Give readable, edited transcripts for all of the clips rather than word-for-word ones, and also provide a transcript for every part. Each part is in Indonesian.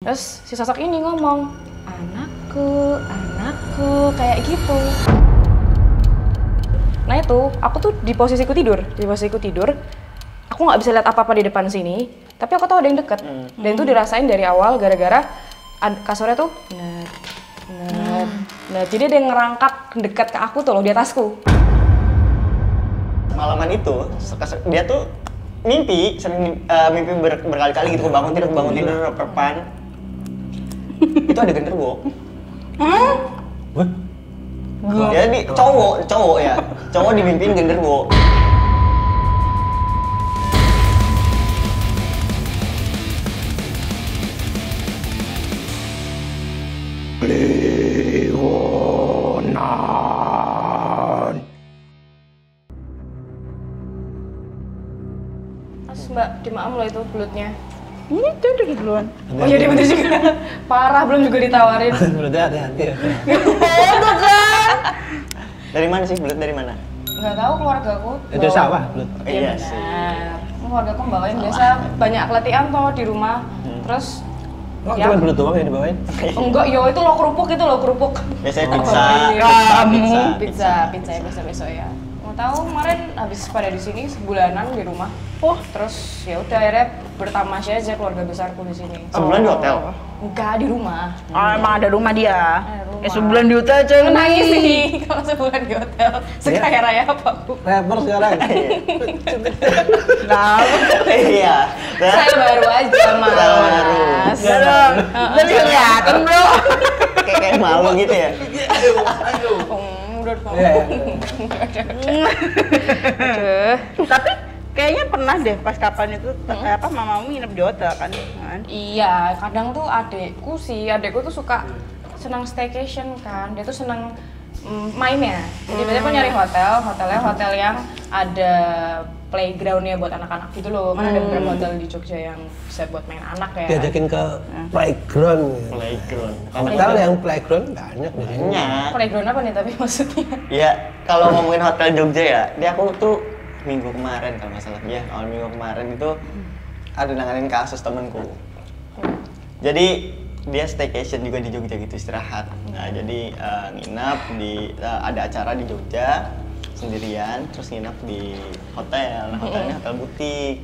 Terus si sosok ini ngomong, anakku, anakku, kayak gitu. Nah itu, aku tuh di posisiku tidur, aku nggak bisa lihat apa-apa di depan sini, tapi aku tahu ada yang deket. Dan itu dirasain dari awal gara-gara kasurnya tuh jadi ada yang ngerangkak dekat ke aku tuh loh, di atasku. Malaman itu, dia tuh mimpi, sering mimpi berkali-kali gitu, bangun tidur, perpan. Itu ada genderuwo. Jadi cowok ya, cowok dimimpiin genderuwo. Terus Mbak, dimaaf loh itu belutnya. Ini tuh udah duluan. Oh iya dia bener juga. Parah, belum juga ditawarin. Belutnya hati-hati ya. Itu kan. Dari mana sih belut, dari mana? Nggak tahu, keluargaku Itu sawah belut. Iya sih. Keluargaku bawain biasa banyak kelatihan toh di rumah. Terus Oh, cuma belut doang yang dibawain? enggak, yo itu lo kerupuk Biasanya pizza. Pizza ya besok ya. Mau tahu kemarin habis pada di sini sebulanan di rumah. Terus ya udah akhirnya bertamasya aja keluarga besarku di sini. Sebulan di hotel? Enggak, di rumah. Emang ada rumah dia. Ada rumah. Sebulan di hotel aja Nangis sih kalau sebulan di hotel. Sekaya raya apa aku? Rapper sekarang. Nah, Iya. Saya baru aja, Mas. Enggak dong. udah kelihatan bro. Kayak malu gitu ya. Udah Iya. Tapi kayaknya pernah deh pas kapan itu mamamu nginep di hotel kan? Iya, kadang tuh adekku tuh suka senang staycation kan, dia tuh senang mainnya. Jadi biasanya aku nyari hotel yang ada playgroundnya buat anak-anak gitu loh. Kan ada beberapa hotel di Jogja yang bisa buat main anak ya. Diajakin ke playground. Playground. Hotel yang playground banyak di sini. Banyak. Playground apa nih tapi maksudnya? Iya, kalau ngomongin hotel Jogja ya, dia aku tuh minggu kemarin kalau nggak salah ya, awal minggu kemarin itu ada nanganin kasus temenku. Jadi dia staycation juga di Jogja gitu, istirahat. Nah jadi nginap di ada acara di Jogja sendirian, terus nginap di hotel. Nah, hotelnya hotel butik.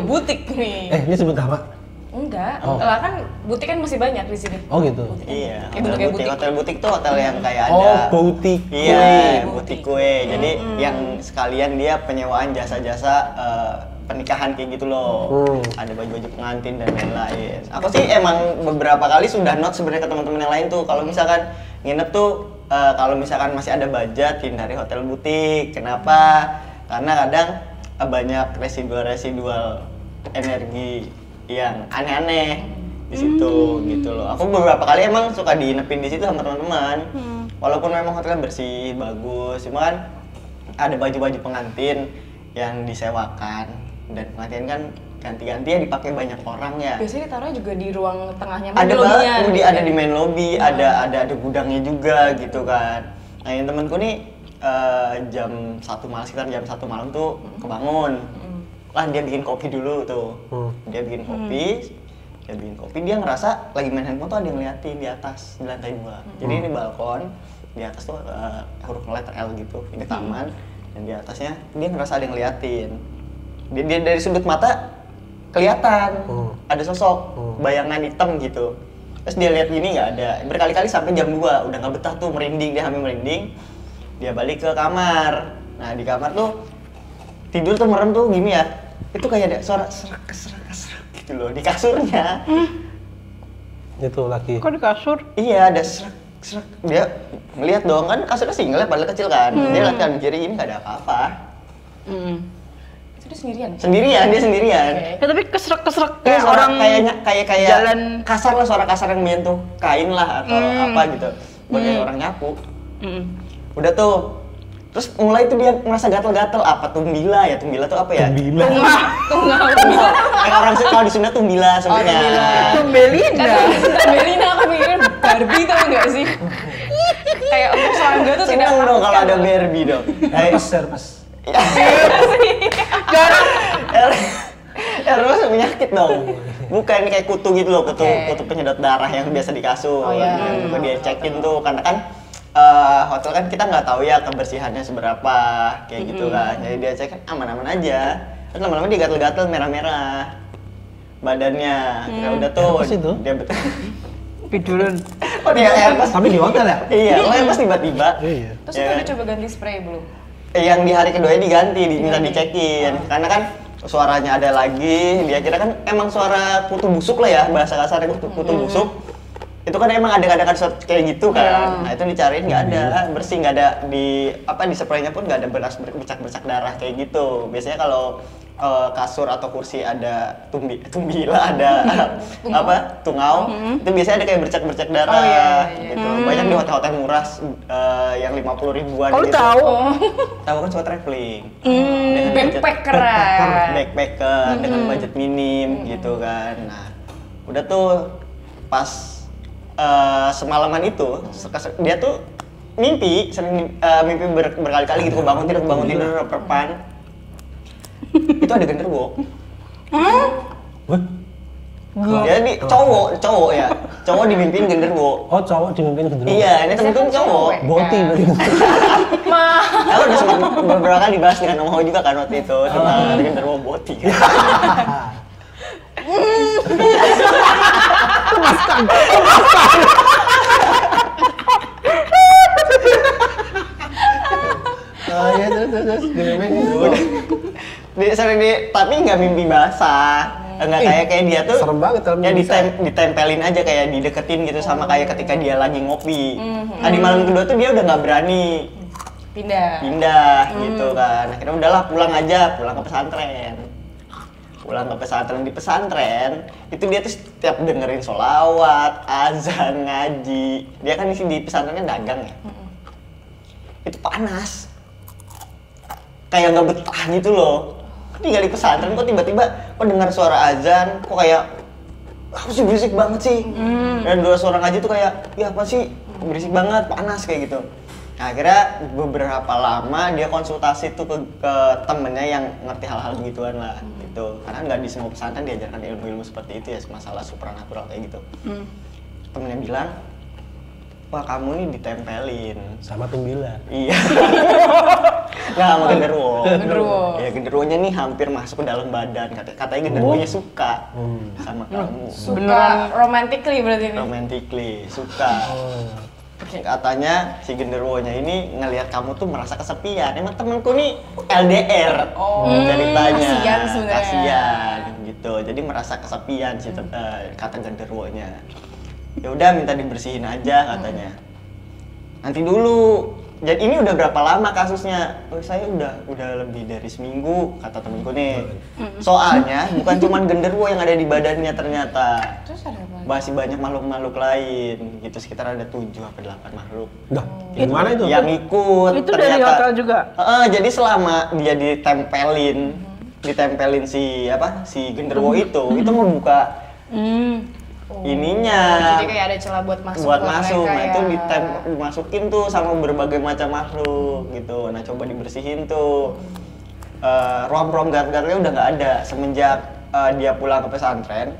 Butik nih. Ini sebut nama? Enggak, lah kan butik kan masih banyak di sini. Oh gitu. Iya, Kayak bentuknya butik. Hotel butik tuh hotel yang kayak ada. Oh, butik. Iya, butik kue. Jadi yang sekalian dia penyewaan jasa-jasa pernikahan kayak gitu loh. Ada baju-baju pengantin dan lain-lain. Aku sih emang beberapa kali sudah note sebenarnya ke teman-teman yang lain tuh kalau misalkan nginep tuh kalau misalkan masih ada budget hindari hotel butik. Kenapa? Karena kadang banyak residual energi yang aneh-aneh di situ gitu loh. Aku beberapa kali emang suka diinepin di situ sama teman-teman. Walaupun memang hotelnya bersih, bagus, cuma kan ada baju-baju pengantin yang disewakan dan pengantin kan ganti-ganti ya dipakai banyak orang ya. Biasanya ditaruh juga di ruang tengahnya. Ada lobbynya, banget, ada di main lobby, ada gudangnya juga gitu kan. Nah yang temanku nih jam 1 malam, sekitar jam 1 malam tuh kebangun. Lah dia bikin kopi dulu tuh. Dia bikin kopi, dia ngerasa lagi main handphone tuh ada yang ngeliatin di atas, di lantai 2. Jadi ini balkon, di atas tuh huruf letter L gitu, ini taman. Dan di atasnya dia ngerasa ada yang ngeliatin. Dia dari sudut mata kelihatan ada sosok bayangan hitam gitu. Terus dia lihat gini nggak ada, berkali-kali sampai jam 2 udah nggak betah tuh, merinding, dia sampai merinding. Dia balik ke kamar. Nah di kamar tuh tidur tuh merem tuh gini ya, itu kayak ada suara serak gitu loh di kasurnya. Itu lagi. Kok di kasur? Iya ada serak. Dia ngeliat dong, kan kasurnya single ya, padahal kecil kan. Dia lihat kan kiri ini nggak ada apa-apa. Itu dia sendirian? Dia sendirian. Ya tapi kesrek-kesrek Kayak kayak orang orang kayak jalan. kasar lah, suara kasar yang menyentuh kain lah atau apa gitu. Buat kayak orang nyapu. Udah tuh. Terus mulai tuh dia ngerasa gatel-gatel, apa tumbila tuh apa ya? Tunggal. Kayak orang kalau di Sunda tumbila sebenarnya. Tumbelina. Belina aku mikirin Barbie tau nggak sih? Kayak untuk serangga tuh tidak Seneng dong kalau melakukan. ada Barbie dong. Herpes. Terus penyakit dong. Bukan kayak kutu gitu loh, kutu penyedot darah yang biasa di kasur. Oh, iya. Yang juga dia cekin tuh, karena kan hotel kan kita nggak tahu ya kebersihannya seberapa kayak gitu kan. Jadi dia cek kan aman-aman aja. Terus lama-lama dia gatel-gatel merah-merah badannya. Ya udah tuh. Herpes itu? Dia betul. Pidurun. Oh dia herpes. Tapi di hotel ya? Iya, lo herpes tiba-tiba. Iya. Terus Ya itu kan? udah coba ganti spray belum? Yang di hari keduanya diganti, diminta dicekin. Karena kan suaranya ada lagi, dia kira kan emang suara kutu busuk lah ya, bahasa kasarnya kutu busuk. Itu kan emang ada kadang-kadang kayak gitu kan. Nah itu dicariin nggak ada, bersih nggak ada, di spraynya pun nggak ada bercak-bercak darah kayak gitu. Biasanya kalau kasur atau kursi ada tumbila, ada tungau, itu biasanya ada kayak bercak-bercak darah. Oh, iya. Gitu. Banyak di hotel-hotel murah yang 50 ribuan Kau gitu. tahu? Tahu kan suka traveling. Backpacker. Backpacker dengan budget minim gitu kan. Nah, udah tuh pas semalaman itu dia tuh sering mimpi berkali-kali gitu, bangun tidur perpan. Itu ada genderuwo. Wah? Jadi cowok ya. Cowok dimimpiin genderuwo. Oh, cowok dimimpin genderuwo. Iya, ini temen-temen cowok. Boti berarti. Aku udah sempat beberapa kali dibahas dengan Om Ho juga kan waktu itu tentang genderuwo boti. Oh iya, terus. Dimimpin genderuwo. Tapi nggak mimpi basah. Nggak kayak dia tuh. Serem banget kalau Ya mimpi basah. ditempelin aja, kayak dideketin gitu, sama kayak ketika dia lagi ngopi. Nah, di malam kedua tuh dia udah nggak berani pindah gitu kan. Akhirnya udahlah pulang ke pesantren. Di pesantren itu dia tuh setiap dengerin sholawat, azan, ngaji. Dia kan di pesantrennya dagang ya. Itu panas, kayak nggak betah gitu loh. Tinggal di pesantren kok tiba-tiba kok dengar suara azan, kok kayak apa sih berisik banget sih. Dan dua suara ngaji tuh kayak ya apa sih berisik banget, panas kayak gitu. Nah, akhirnya beberapa lama dia konsultasi tuh ke temennya yang ngerti hal-hal begituan lah gitu. Karena nggak di semua pesantren diajarkan ilmu-ilmu seperti itu ya, masalah supranatural kayak gitu. Temennya bilang, wah kamu nih ditempelin Sama tumbila. Iya. Nah, sama genderuwo. Ya, genderuwonya nih hampir masuk ke dalam badan. Katanya genderuwonya suka sama kamu. Suka romantically berarti ini. Romantically, suka. Katanya si genderuwonya ini ngelihat kamu tuh merasa kesepian. Emang temenku nih LDR. Ceritanya. Kasian sebenarnya. Kasian gitu. Jadi merasa kesepian sih kata genderuwonya. Ya udah minta dibersihin aja katanya. Nanti dulu. Jadi ini udah berapa lama kasusnya? Oh, saya udah lebih dari seminggu kata temenku nih. Soalnya bukan cuman genderuwo yang ada di badannya ternyata. Terus ada apa? Masih banyak makhluk-makhluk lain gitu, sekitar ada 7 atau 8 makhluk. Dah, gimana itu? Yang ikut Itu dari hotel juga? Jadi selama dia ditempelin si genderuwo itu membuka ininya. Jadi kayak ada celah buat masuk. Nah mereka itu ya. dimasukin tuh sama berbagai macam makhluk gitu. Nah coba dibersihin tuh. Ruam-ruam gar-garnya udah nggak ada semenjak dia pulang ke pesantren.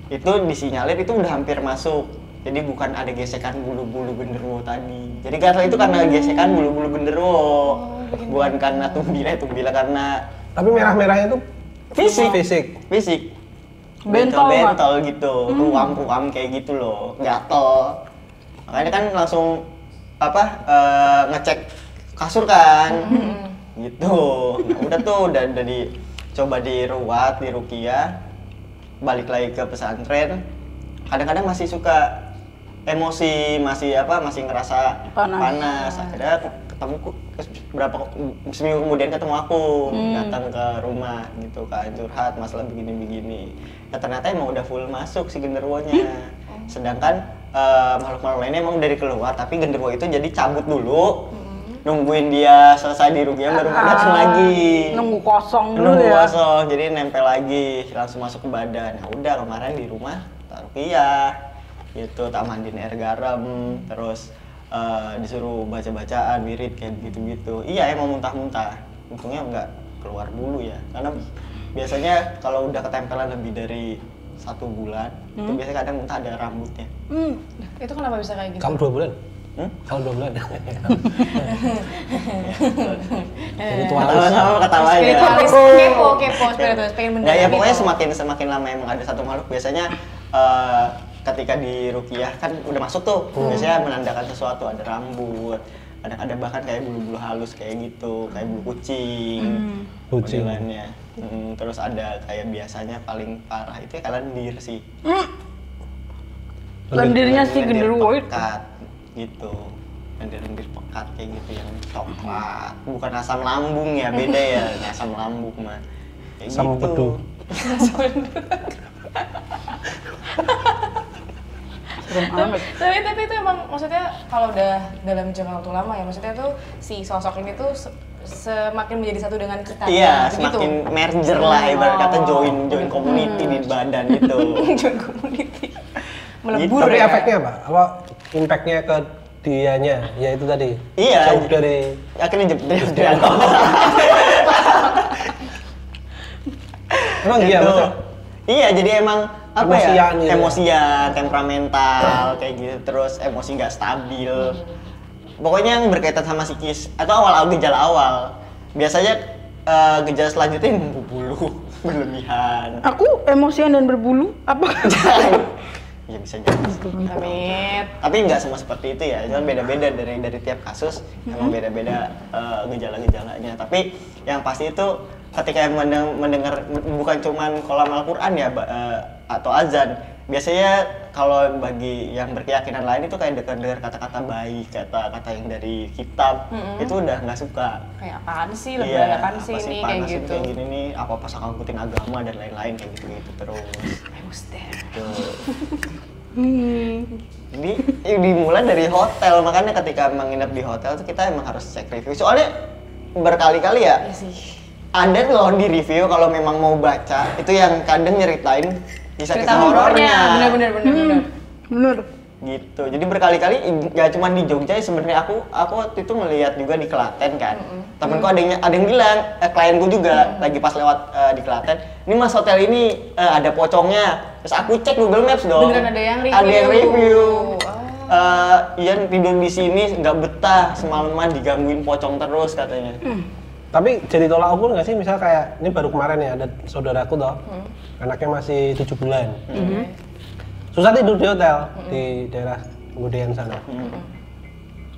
Itu disinyalir itu udah hampir masuk. Jadi bukan ada gesekan bulu-bulu genderuwo tadi. Jadi karena itu karena gesekan bulu-bulu genderuwo. Bukan karena tumbila karena. Tapi merah-merahnya itu Fisik. Bentol gitu, ruam-ruam kayak gitu loh, gatel. Makanya kan langsung ngecek kasur kan, gitu. Nah, udah tuh, udah coba diruat, diruqyah, balik lagi ke pesantren. Kadang-kadang masih suka emosi, masih ngerasa panas. Akhirnya seminggu kemudian ketemu aku, datang ke rumah gitu kan, curhat masalah begini-begini. Ya ternyata emang udah full masuk si genderuwonya. Sedangkan makhluk-makhluk lainnya emang dari keluar, tapi genderuwo itu jadi cabut dulu, nungguin dia selesai diruqyah baru datang lagi. Nunggu kosong dulu ya. Jadi nempel lagi, langsung masuk ke badan. Nah udah kemarin di rumah ruqyah gitu, tak mandiin air garam, terus disuruh baca-bacaan, wirid kayak gitu-gitu. Iya emang muntah-muntah, untungnya nggak keluar dulu ya, karena biasanya kalau udah ketempelan lebih dari 1 bulan, itu biasanya kadang entah ada rambutnya. Itu kenapa bisa kayak gitu? Kalau 2 bulan? Kalau 2 bulan. Jadi tua Sama ketawa aja. Spiritualis, kepo, spiritualis, pengen Nah, ya mendalam pokoknya gitu. semakin lama emang ada satu makhluk biasanya ketika di ruqyah kan udah masuk tuh, biasanya menandakan sesuatu, ada rambut, ada bahkan kayak bulu-bulu halus kayak gitu, kayak bulu kucing, Kucing. modelannya. Terus ada kayak biasanya paling parah itu ya lendir sih. Lendirnya sih Lendir genderuwo. pekat gitu. Lendir pekat kayak gitu yang coklat, bukan asam lambung ya, beda ya, asam lambung mah. Kayak Asam gitu. pedu. Serem amat. Tapi itu emang maksudnya kalau udah dalam jangka waktu lama ya, maksudnya tuh si sosok ini tuh semakin menjadi satu dengan kita. Iya, gitu. semakin merger lah ibarat kata join community di badan itu. Join community. Gitu. Melebur Tapi ya. efeknya apa? Apa impactnya ke dianya? Ya itu tadi. Iya. Jauh dari Akhirnya jebret. emang iya Gitu. maksudnya? Iya, jadi emang apa Emosian ya? gitu ya? Emosian, temperamental kayak gitu, terus emosi nggak stabil. Pokoknya yang berkaitan sama psikis atau gejala awal. Biasanya gejala selanjutnya bulu berlebihan. Aku emosian dan berbulu. Apa? Ya bisa jadi. Amit. Tapi nggak semua seperti itu ya, itu kan beda-beda dari tiap kasus, emang beda-beda gejala-gejalanya. Tapi yang pasti itu ketika mendengar bukan cuman kolam Al-Quran ya atau azan, biasanya kalau bagi yang berkeyakinan lain itu kayak dengar kata-kata baik, kata-kata yang dari kitab, itu udah nggak suka. Kayak apaan sih, lebay apaan sih apa ini panas kayak ini, gitu. kayak gini nih, apa-apa ngikutin agama dan lain-lain kayak gitu terus. I was there. Tuh. Dimulai dari hotel, makanya ketika menginap di hotel tuh kita emang harus cek review. Soalnya berkali-kali ya, Iya sih. ada loh di review kalau memang mau baca itu yang kadang nyeritain kisah Cerita horornya, bener. Bener. gitu. Jadi berkali-kali nggak cuma di Jogja sebenarnya aku waktu itu melihat juga di Klaten kan. Temenku ada yang bilang, klienku juga lagi pas lewat di Klaten, ini mas hotel ini ada pocongnya. Terus aku cek Google Maps dong. Beneran ada yang review. Ada yang review. Ah. Ian tidur di sini nggak betah, semalaman digangguin pocong terus katanya. Tapi jadi tolak ukur nggak sih? Misal kayak ini baru kemarin ya ada saudaraku toh, anaknya masih 7 bulan, susah tidur di hotel di daerah Ngudean sana,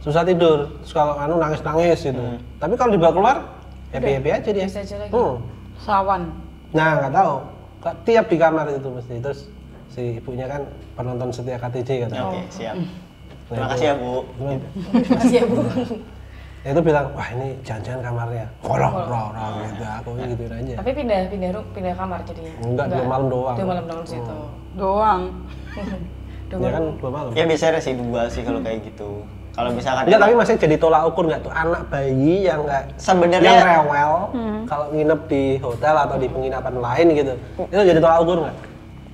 susah tidur. Terus kalau nangis gitu. Tapi kalau dibawa keluar happy aja dia. Bisa aja lagi. Sawan. Nah nggak tahu, tiap di kamar itu mesti. Terus si ibunya kan penonton setia KTJ katanya. Oke, siap. Terima kasih ya Bu. Makasih ya Bu. Ya itu bilang, wah ini jangan-jangan kamarnya kolong gitu, aku gituin aja. Tapi pindah kamar jadinya. Enggak, 2 malam doang. 2 malam doang situ. Doang. Ya kan 2 malam. Ya biasanya residual sih kalau kayak gitu. Kalau misalkan Enggak, tapi masih jadi tolak ukur nggak tuh anak bayi yang nggak Sebenarnya- yang rewel kalau nginep di hotel atau di penginapan lain gitu, itu jadi tolak ukur nggak?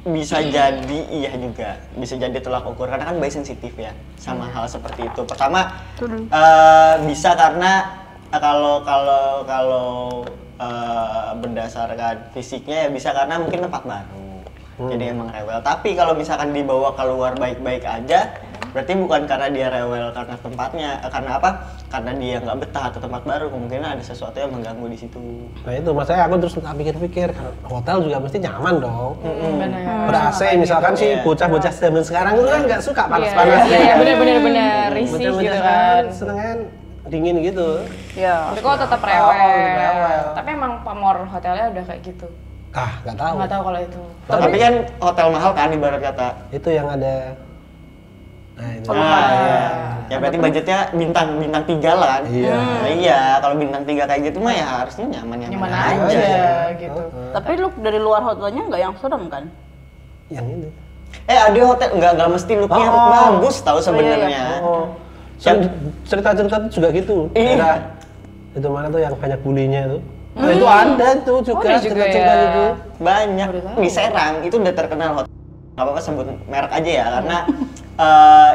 bisa jadi iya juga, bisa jadi tolak ukur karena kan bayi sensitif ya sama hal seperti itu. Pertama bisa karena kalau berdasarkan fisiknya ya bisa karena mungkin tempat baru. Jadi emang rewel. Tapi kalau misalkan dibawa keluar baik-baik aja, berarti bukan karena dia rewel karena tempatnya, karena apa? Karena dia nggak betah atau tempat baru, kemungkinan ada sesuatu yang mengganggu di situ. Nah itu maksudnya aku terus tak pikir-pikir, hotel juga mesti nyaman dong. Benar. Ber-AC misalkan sih Iya. bocah-bocah zaman sekarang itu kan nggak suka panas-panas. Iya, benar risih gitu kan. Senengan dingin gitu. Ya. Tapi kok tetap rewel. Tapi emang pamor hotelnya udah kayak gitu. Ah, nggak tahu. Nggak tahu kalau itu. Tapi kan hotel mahal kan ibarat kata. Itu yang ada. Nah, itu. Ya berarti budgetnya bintang 3 lah kan. Iya. Nah, iya, kalau bintang 3 kayak gitu mah ya harusnya nyaman Nyaman aja gitu. Tapi lu dari luar hotelnya nggak yang serem kan? Yang ini. Ada hotel nggak mesti looknya bagus tahu sebenarnya. Oh. Yang- Cerita-cerita itu juga gitu. Iya. Daerah itu mana tuh yang banyak bulinya itu. Nah, itu ada tuh juga ada juga cerita-cerita ya. gitu. Banyak Baru tahu. di Serang itu udah terkenal hotel. Nggak apa-apa sebut merek aja ya karena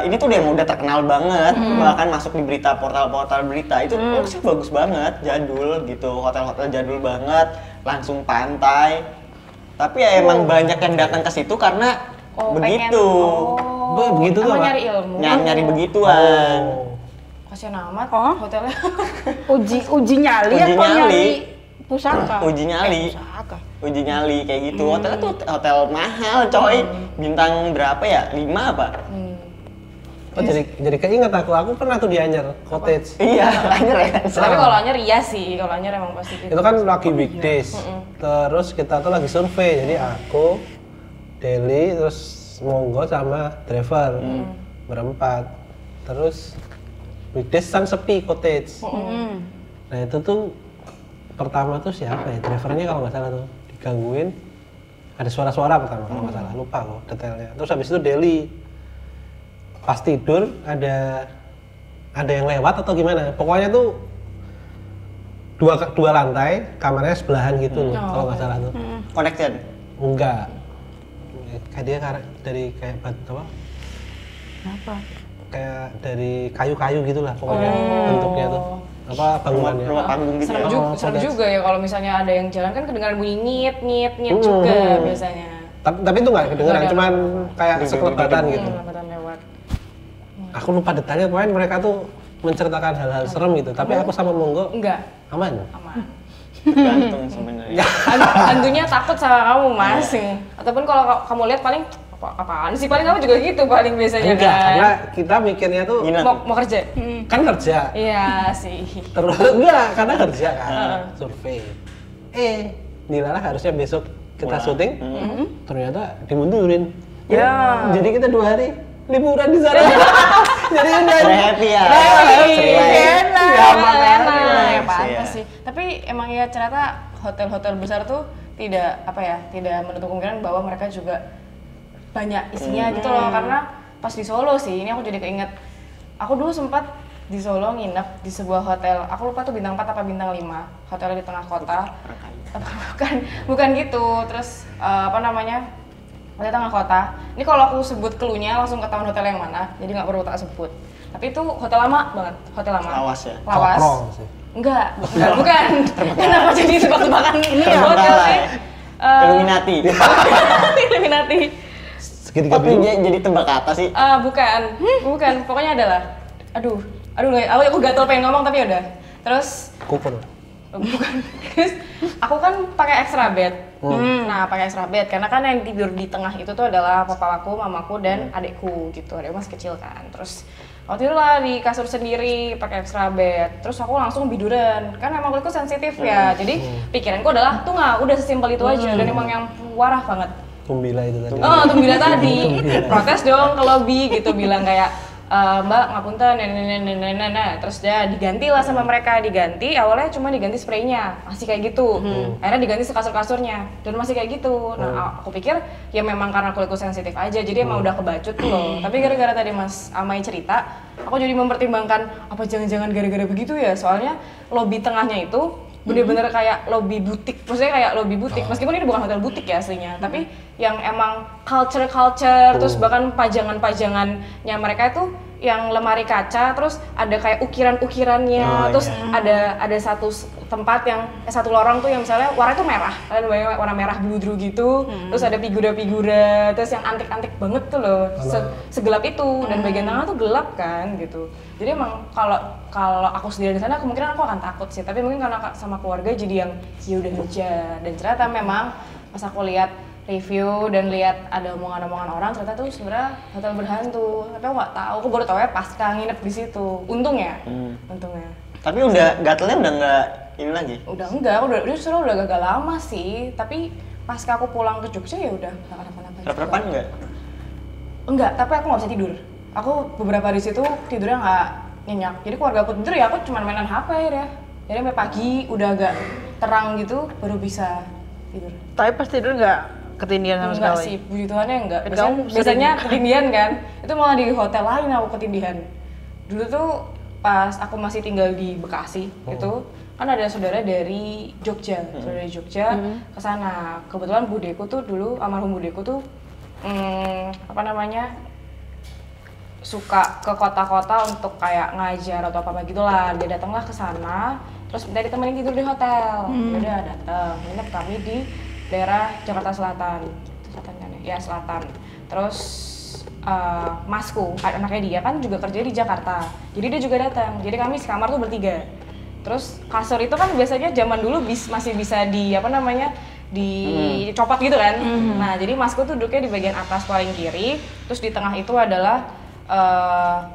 ini tuh udah terkenal banget, bahkan masuk di berita portal-portal berita itu sih bagus banget, jadul gitu, hotel-hotel jadul banget, langsung pantai. Tapi ya emang banyak yang datang ke situ karena begitu. Begitu tuh emang apa? nyari ilmu. Nyari begituan. Kasian amat Oh. hotelnya. Uji nyali Uji apa nyali. nyali pusaka? Uji nyali. Pusaka. Uji nyali kayak gitu. Hotelnya tuh hotel mahal, coy. Bintang berapa ya? 5 apa? Oh, jadi keinget aku pernah tuh di Anyer Cottage. Iya, Anyer ya. Tapi kalau Anyer iya sih, kalau Anyer emang pasti gitu. Itu kan lagi weekdays. Terus kita tuh lagi survei. Jadi aku, Deli, terus Monggo sama driver berempat. Terus weekdays kan sepi cottage. Nah itu tuh pertama tuh siapa ya? Drivernya kalau nggak salah tuh digangguin. Ada suara-suara pertama kalau nggak salah, lupa kok detailnya. Terus habis itu Deli pas tidur ada yang lewat atau gimana? Pokoknya tuh dua lantai, kamarnya sebelahan gitu loh, kalau nggak salah tuh. Connected. Enggak. Kayak dia dari kayak apa? Apa? Kayak dari kayu-kayu gitulah pokoknya bentuknya tuh. Apa bangunannya? Rumah panggung gitu. Serem ya. juga, serem cottage. juga ya kalau misalnya ada yang jalan kan kedengaran bunyi nyit juga biasanya. Tapi itu nggak kedengeran, Nggak cuman kayak sekelebatan gitu. Lewatan lewat. Aku lupa detailnya, pokoknya mereka tuh menceritakan hal-hal serem gitu. Tapi aku sama Monggo Enggak, aman. aman. Tergantung sebenarnya. Hantunya takut sama kamu mas. Ataupun kalau kamu lihat paling apaan sih, paling kamu juga gitu paling biasanya Enggak, kan. karena kita mikirnya tuh Gila. Mau kerja. kan kerja. Iya sih. Terus enggak, karena kerja kan, survei. Dilarang harusnya besok kita Pulang. syuting, ternyata dimundurin. Ya. Jadi kita 2 hari liburan di sana. Jadi udah Udah happy ya. Enak. Enak, Iya. pantas sih. Tapi emang ya ternyata hotel-hotel besar tuh tidak tidak menutup kemungkinan bahwa mereka juga banyak isinya gitu loh. Karena pas di Solo sih, ini aku jadi keinget. Aku dulu sempat di Solo nginep di sebuah hotel. Aku lupa tuh bintang 4 apa bintang 5. Hotelnya di tengah kota. Bukan gitu. Terus apa namanya? Hotel tengah kota. Ini kalau aku sebut clue-nya langsung ketahuan hotel yang mana. Jadi nggak perlu tak sebut. Tapi itu hotel lama banget, hotel lama. Lawas ya? Lawas. Cokrong sih. Enggak, bukan. Kenapa jadi tebak-tebakan ini ya Terbengkalai. hotel sih? Illuminati. Illuminati. Segitiga Tapi biru. dia jadi tebak kata sih. Bukan. Pokoknya adalah. Aduh, aku gatel pengen ngomong tapi udah. Terus Kupon. bukan. Terus aku kan pakai extra bed. Nah, pakai extra bed karena kan yang tidur di tengah itu tuh adalah papaku, mamaku dan adekku gitu. Adekku masih kecil kan. Terus aku tidur lah di kasur sendiri pakai extra bed. Terus aku langsung biduran. Kan emang kulitku sensitif ya. Jadi pikiranku adalah tuh nggak udah sesimpel itu aja dan emang yang parah banget. Tumbila itu tadi. Oh, Tumbila tadi. Protes dong ke lobby gitu bilang kayak Mbak ngapunten, terus dia diganti lah sama mereka, diganti awalnya cuma diganti spraynya, masih kayak gitu, akhirnya diganti kasur-kasurnya dan masih kayak gitu. Nah aku pikir ya memang karena kulitku sensitif aja, jadi emang udah kebacut tuh loh. Tapi gara-gara tadi Mas Amai cerita, aku jadi mempertimbangkan apa jangan-jangan gara-gara begitu ya, soalnya lobby tengahnya itu bener-bener kayak lobby butik, maksudnya kayak lobby butik, meskipun ini bukan hotel butik ya aslinya, tapi yang emang culture, terus bahkan pajangannya mereka itu yang lemari kaca, terus ada kayak ukiran-ukirannya, terus ada satu tempat yang satu lorong tuh yang misalnya warna itu merah, kalian bayangin warna merah bludru gitu, terus ada figura-figura, terus yang antik-antik banget tuh loh, segelap itu, dan bagian tengah tuh gelap kan gitu. Jadi emang kalau aku sendiri di sana kemungkinan aku akan takut sih, tapi mungkin karena sama keluarga jadi yang ya udah aja. Dan ternyata memang pas aku lihat review dan lihat ada omongan-omongan orang, ternyata tuh sebenarnya hotel berhantu. Tapi aku nggak tahu, aku baru tahu ya pas nginep di situ. Untungnya. Tapi udah gatelnya udah nggak ini lagi. Udah enggak, justru udah gagal lama sih. Tapi pas aku pulang ke Jogja ya udah nggak kenapa-napa. Rep-repan nggak? Enggak, tapi aku nggak bisa tidur. Aku beberapa hari situ tidurnya nggak nyenyak. Jadi keluarga aku tidur ya aku cuma mainan HP ya. Jadi sampai pagi udah agak terang gitu baru bisa tidur. Tapi pas tidur nggak ketindihan sama Enggak sekali? sih, puji Tuhannya enggak. Kamu Biasanya ketindihan kan, itu malah di hotel lain aku ketindihan. Dulu tuh pas aku masih tinggal di Bekasi gitu, kan ada saudara dari Jogja, ke sana. Kebetulan budeku tuh dulu, almarhum budeku tuh suka ke kota-kota untuk kayak ngajar atau apa gitulah. Dia datanglah ke sana terus minta ditemenin tidur di hotel. Udah datang, nginep kami di daerah Jakarta Selatan. Selatan kan ya? Ya selatan. Terus masku, anaknya dia kan juga kerja di Jakarta. Jadi dia juga datang. Jadi kami sekamar tuh bertiga. Terus kasur itu kan biasanya zaman dulu masih bisa dicopot gitu kan. Nah, jadi masku tuh duduknya di bagian atas paling kiri, terus di tengah itu adalah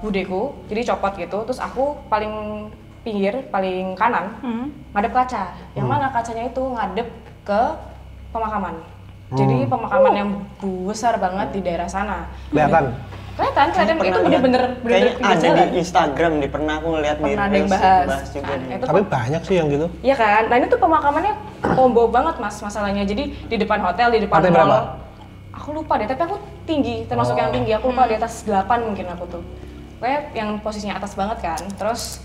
budeku, jadi copot gitu. Terus aku paling pinggir, paling kanan, ngadep kaca. Yang mana kacanya itu ngadep ke pemakaman. Jadi pemakaman yang besar banget di daerah sana. Kelihatan. Kelihatan itu bener-bener kayaknya ada jalan. di Instagram nih, pernah aku ngeliat di Pernah ada yang Reels, bahas juga nih. Itu Tapi banyak sih yang gitu. Iya kan? Nah ini tuh pemakamannya combo banget mas masalahnya. Jadi di depan hotel, di depan Lantai berapa? mall. Aku lupa deh, tapi aku tinggi, termasuk yang tinggi. Aku lupa di atas 8 mungkin aku tuh. Kayak yang posisinya atas banget kan. Terus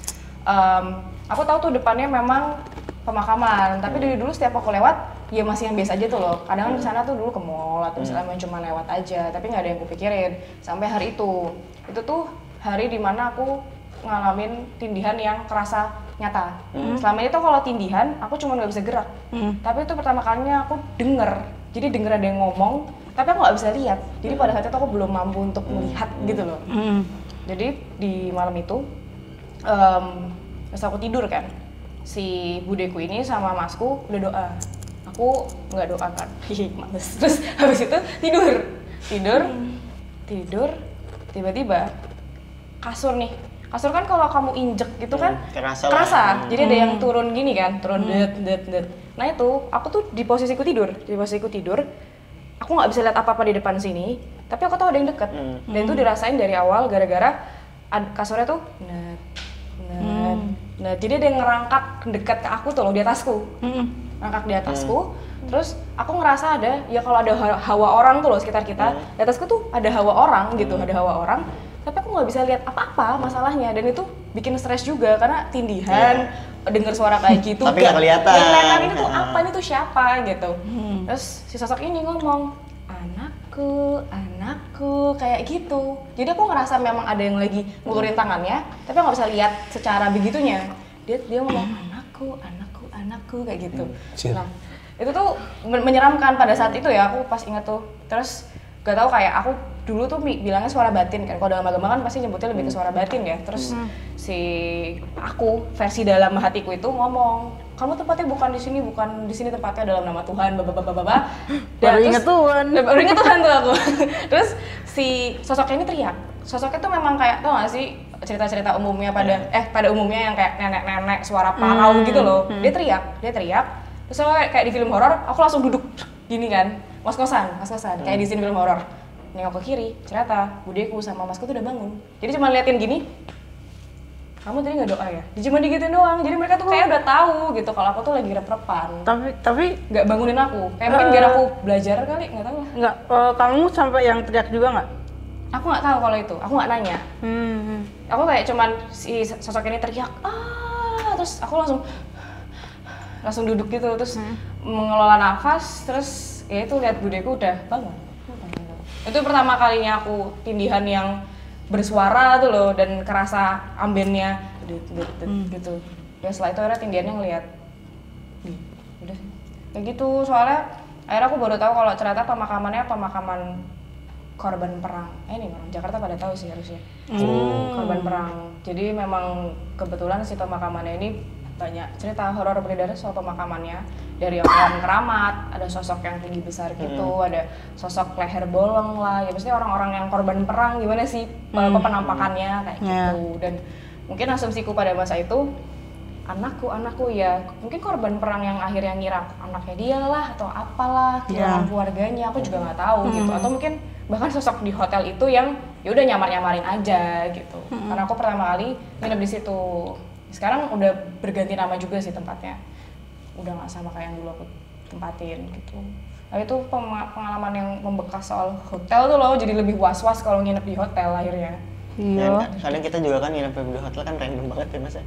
aku tahu tuh depannya memang pemakaman. Tapi dari dulu setiap aku lewat, ya masih yang biasa aja tuh loh. Kadang di sana tuh dulu ke mall atau misalnya cuma lewat aja, tapi nggak ada yang kupikirin. Sampai hari itu tuh hari dimana aku ngalamin tindihan yang kerasa nyata. Selama ini tuh kalau tindihan, aku cuma nggak bisa gerak. Tapi itu pertama kalinya aku denger. Jadi denger ada yang ngomong, tapi aku nggak bisa lihat. Jadi pada saat itu aku belum mampu untuk melihat gitu loh. Jadi di malam itu, pas aku tidur kan, si budeku ini sama masku udah doa. Aku nggak doa kan, males. Terus habis itu tidur, tiba-tiba kasur kan kalau kamu injek gitu kan kerasa. Jadi ada yang turun gini kan, turun det. Nah itu aku tuh di posisiku tidur, aku nggak bisa lihat apa-apa di depan sini, tapi aku tahu ada yang deket. Dan itu dirasain dari awal gara-gara kasurnya tuh nah jadi ada yang ngerangkak dekat ke aku tuh loh, di atasku. Ngangkat di atasku, terus aku ngerasa ada, ya kalau ada hawa orang tuh loh sekitar kita, di atasku tuh ada hawa orang gitu, ada hawa orang, tapi aku nggak bisa lihat apa-apa masalahnya, dan itu bikin stres juga karena tindihan, denger suara kayak gitu, tapi nggak kelihatan. Nggak kelihatan ini tuh apa, ini tuh siapa gitu. Terus si sosok ini ngomong, anakku, kayak gitu. Jadi aku ngerasa memang ada yang lagi ngulurin tangannya, tapi aku nggak bisa lihat secara begitunya. Dia ngomong anakku kayak gitu. Nah, itu tuh menyeramkan pada saat itu ya, aku pas ingat tuh. Terus gak tahu kayak aku dulu tuh bilangnya suara batin kan. Kalau dalam agama kan pasti nyebutnya lebih ke suara batin ya. Terus si aku versi dalam hatiku itu ngomong, kamu tempatnya bukan di sini tempatnya dalam nama Tuhan, Baru inget Tuhan. Baru inget Tuhan tuh aku. Terus si sosoknya ini teriak. Sosoknya tuh memang kayak, tau gak sih cerita-cerita umumnya pada umumnya yang kayak nenek-nenek suara parau gitu loh. Dia teriak. Terus kayak di film horor, aku langsung duduk gini kan, ngos-ngosan, kayak di scene film horor. Nengok ke kiri, ternyata budeku sama masku tuh udah bangun. Jadi cuma liatin gini, kamu tadi nggak doa ya? Cuma digituin doang. Jadi mereka tuh kayak udah tahu gitu kalau aku tuh lagi rep-repan. Tapi nggak bangunin aku. Kayak mungkin biar aku belajar kali, nggak tahu lah. Nggak, kamu sampai yang teriak juga nggak? Aku nggak tahu kalau itu. Aku nggak nanya. Aku kayak cuman si sosok ini teriak, terus aku langsung duduk gitu, terus mengelola nafas, terus ya itu lihat budeku udah bangun. Itu pertama kalinya aku tindihan yang bersuara tuh loh, dan kerasa ambennya gitu. Ya setelah itu akhirnya tindihannya ngeliat, udah sih kayak gitu. Soalnya akhirnya aku baru tahu kalau ternyata pemakaman korban perang. Ini orang Jakarta pada tahu sih harusnya. Korban perang. Jadi memang kebetulan si pemakamannya ini banyak cerita horor beredar soal pemakamannya. Dari orang keramat, ada sosok yang tinggi besar gitu, ada sosok leher bolong lah, ya maksudnya orang-orang yang korban perang gimana sih penampakannya kayak gitu. Dan mungkin asumsiku pada masa itu, anakku ya mungkin korban perang yang akhirnya ngira anaknya dia lah atau apalah, kira keluarganya, aku juga nggak tahu gitu. Atau mungkin bahkan sosok di hotel itu yang ya udah nyamar-nyamarin aja gitu. Karena aku pertama kali nginep di situ. Sekarang udah berganti nama juga sih tempatnya. Udah nggak sama kayak yang dulu aku tempatin gitu. Tapi itu pengalaman yang membekas soal hotel tuh loh, jadi lebih was-was kalau nginep di hotel akhirnya. Iya. Kadang kita juga kan nginep di hotel kan random banget ya mas ya.